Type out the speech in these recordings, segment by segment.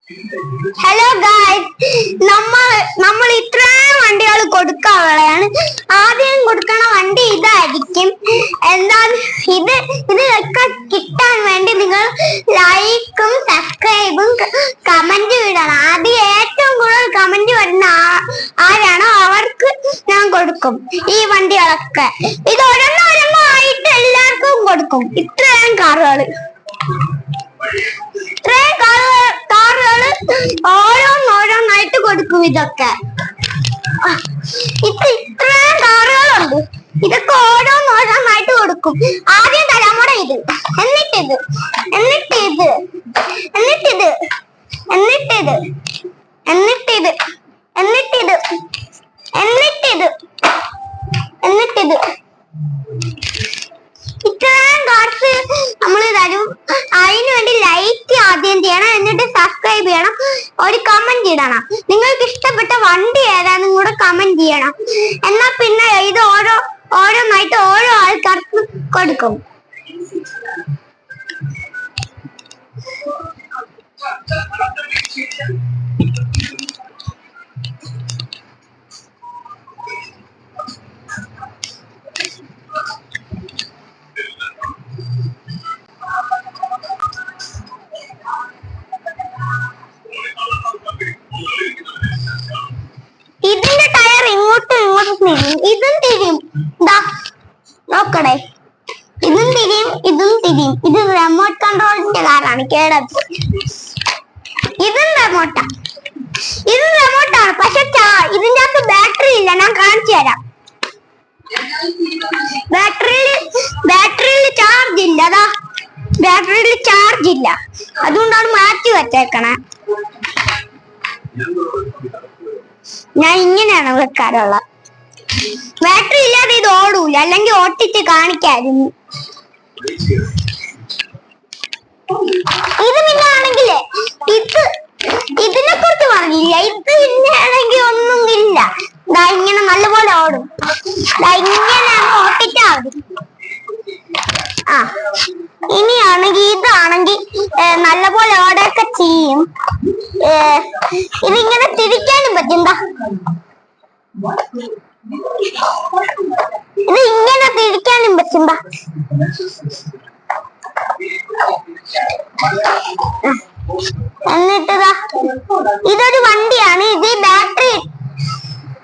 Hello guys, നമ്മൾ ഇത്രയും വണ്ടികൾ കൊടുക്കാനുള്ളതാണ്. ആദ്യം കൊടുക്കണ വണ്ടി ഇതായിരിക്കും. ഇതൊക്കെ കിട്ടാൻ വേണ്ടി നിങ്ങൾ ലൈക്കും സബ്സ്ക്രൈബും കമന്റ് ഇടണം. ആദ്യം ഏറ്റവും കൂടുതൽ കമന്റ് വരുന്ന ആരാണോ അവർക്ക് ഞാൻ കൊടുക്കും ഈ വണ്ടികളൊക്കെ. ഇത് ഒരെണ്ണമായിട്ട് എല്ലാവർക്കും കൊടുക്കും. ഇത്രയും കാറുകള് ഓരോന്നായിട്ട് കൊടുക്കും. ഇതൊക്കെ ഇത്രയും കാറുകളുണ്ട്. ഇതൊക്കെ ഓരോന്നായിട്ട് കൊടുക്കും. ആദ്യം തലമുറ ഇത്, എന്നിട്ടിത്, എന്നിട്ടിത്, എന്നിട്ടിത്, എന്നിട്ടിത്, എന്നിട്ടിത്, എന്നിട്ടിത്, എന്നിട്ടിത്, എന്നിട്ടിത്. ഇത്രയും കാർസ് നമ്മൾ തരും. അതിനു വേണ്ടി ലൈക്ക് ആദ്യം ചെയ്യണം, എന്നിട്ട് സബ്സ്ക്രൈബ് ചെയ്യണം, ഒരു കമന്റ് ഇടണം. നിങ്ങൾക്ക് ഇഷ്ടപ്പെട്ട വണ്ടി ഏതാണെന്നും കൂടെ കമന്റ് ചെയ്യണം. എന്നാ പിന്നെ ഇത് ഓരോന്നായിട്ട് ഓരോ ആൾക്കാർക്ക് കൊടുക്കും. ഇതിന്റെ ടയർ ഇങ്ങോട്ടും തിരിയും, ഇതും തിരിയും. നോക്കടേ, ഇതും തിരിയും, ഇതും തിരിയും. ഇത് റിമോട്ട് കൺട്രോളിന്റെ കാറാണ് കേടത്. ഇതും റിമോട്ടാ, ഇതും റിമോട്ടാണ്. പക്ഷെ ഇതിന്റെ അകത്ത് ബാറ്ററി ഇല്ല. ഞാൻ കാണിച്ചു തരാം. ബാറ്ററിയിൽ ചാർജ് ഇല്ല. ബാറ്ററിയിൽ ചാർജ് ഇല്ല, അതുകൊണ്ടാണ് മാറ്റി വെച്ചേക്കണേ. ഞാൻ ഇങ്ങനെയാണ് വെക്കാറുള്ളത്. ബാറ്ററി ഇല്ലാതെ ഇത് ഓടൂല, അല്ലെങ്കിൽ ഓട്ടിച്ച് കാണിക്കായിരുന്നു. ഇത് പിന്നെ ആണെങ്കിലേ ഇതിനെ കുറിച്ച് പറഞ്ഞില്ല. ഇത് പിന്നെ ആണെങ്കിൽ ഒന്നും ഇല്ല. ഇങ്ങനെ നല്ലപോലെ ഓടും. ഇങ്ങനെ ഓട്ടിച്ചാ മതി. ഇതാണെങ്കിൽ നല്ലപോലെ ഓടൊക്കെ ചെയ്യും. ഇതിങ്ങനെ തിരിക്കാനും പറ്റും. ഇത് ഇങ്ങനെ തിരിക്കാനും പറ്റും. എന്നിട്ട് ഇതൊരു വണ്ടിയാണ്.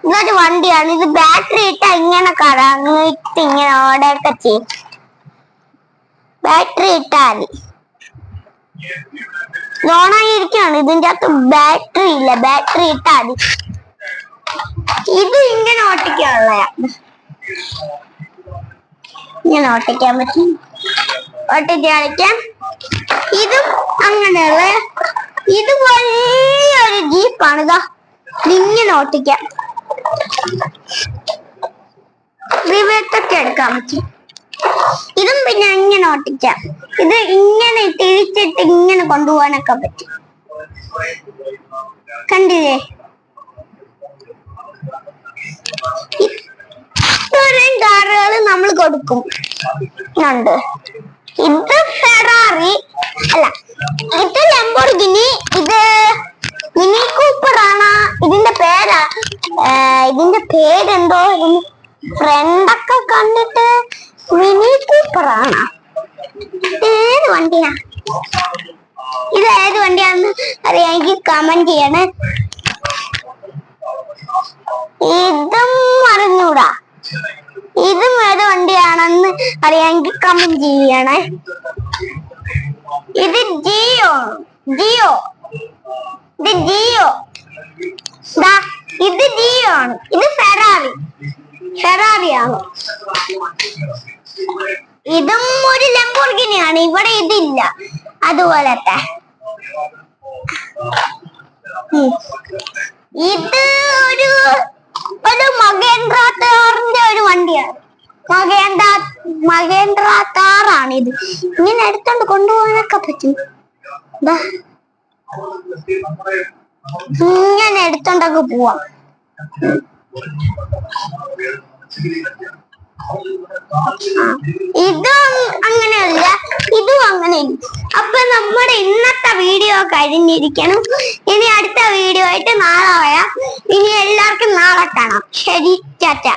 ഇതൊരു വണ്ടിയാണ്. ഇത് ബാറ്ററി ഇട്ട ഇങ്ങനെ കറങ്ങിട്ട് ഇങ്ങനെ ഓടൊക്കെ ചെയ്യും. ബാറ്ററി ഇട്ടാൽ ഓണായിരിക്കാണ്. ഇതിന്റെ അകത്ത് ബാറ്ററി ഇല്ല. ബാറ്ററി ഇട്ടാൽ ഇത് ഇങ്ങനെ ഓട്ടിക്കാനുള്ളതാണ്. ഇങ്ങനെ ഓട്ടിക്കാൻ പറ്റും, ഓട്ടിച്ച് കളിക്കാം. ഇതും അങ്ങനെയുള്ള ഇത് വലിയൊരു ജീപ്പാണ്. ഇങ്ങനെ ഓട്ടിക്കാം. റിവേഴ്സൊക്കെ എടുക്കാൻ പറ്റും. ഇതും പിന്നെ ഇങ്ങനെ ഓട്ടിക്കാം. ഇത് ഇങ്ങനെ തിരിച്ചിട്ട് ഇങ്ങനെ കൊണ്ടുപോകാനൊക്കെ പറ്റും. കണ്ടില്ലേ? ഇത്രയും കാറുകൾ നമ്മൾ കൊടുക്കും. ഇത് ഫെറാറി അല്ല, ഇത് ലംബോർഗിനി, ഇത് മിനി കൂപ്പർ ആണ്. ഇതിന്റെ പേരെന്തോ ഫ്രണ്ടൊക്കെ കണ്ടിട്ട് മിനി കൂപ്പർ ആണ്. ഏത് വണ്ടിയാ? ഇത് ഏത് വണ്ടിയാണെന്ന് അറിയാമെങ്കിൽ കമന്റ് ചെയ്യണേ. ഇതും അറിഞ്ഞൂടാ. ഇതും ഏത് വണ്ടിയാണെന്ന് അറിയാമെങ്കിൽ കമന്റ് ചെയ്യണേ. ഇത് ജിയോ. ഇത് ജിയോ ആണ്. ഇത് ഫെറാറിയാണ്. ഇതും ഒരു ലംബോർഗിനിയാണ്. ഇവിടെ ഇതില്ല. അതുപോലത്തെ ഇത് ഒരു മഹേന്ദ്ര താറിന്റെ ഒരു വണ്ടിയാണ്. മഹേന്ദ്ര താറാണ് ഇത്. ഇങ്ങനെ എടുത്തോണ്ട് കൊണ്ടുപോകാനൊക്കെ പറ്റും. ഇങ്ങനെ എടുത്തോണ്ടൊക്കെ പോവാം. ഇതും അങ്ങനെയല്ല, ഇതും അങ്ങനെ. അപ്പൊ നമ്മുടെ ഇന്നത്തെ വീഡിയോ കഴിഞ്ഞിരിക്കണം. ഇനി അടുത്ത വീഡിയോ ആയിട്ട് നാളെ വരാം. ഇനി എല്ലാവർക്കും നാളെ കാണാം. ശരി, ടാറ്റ.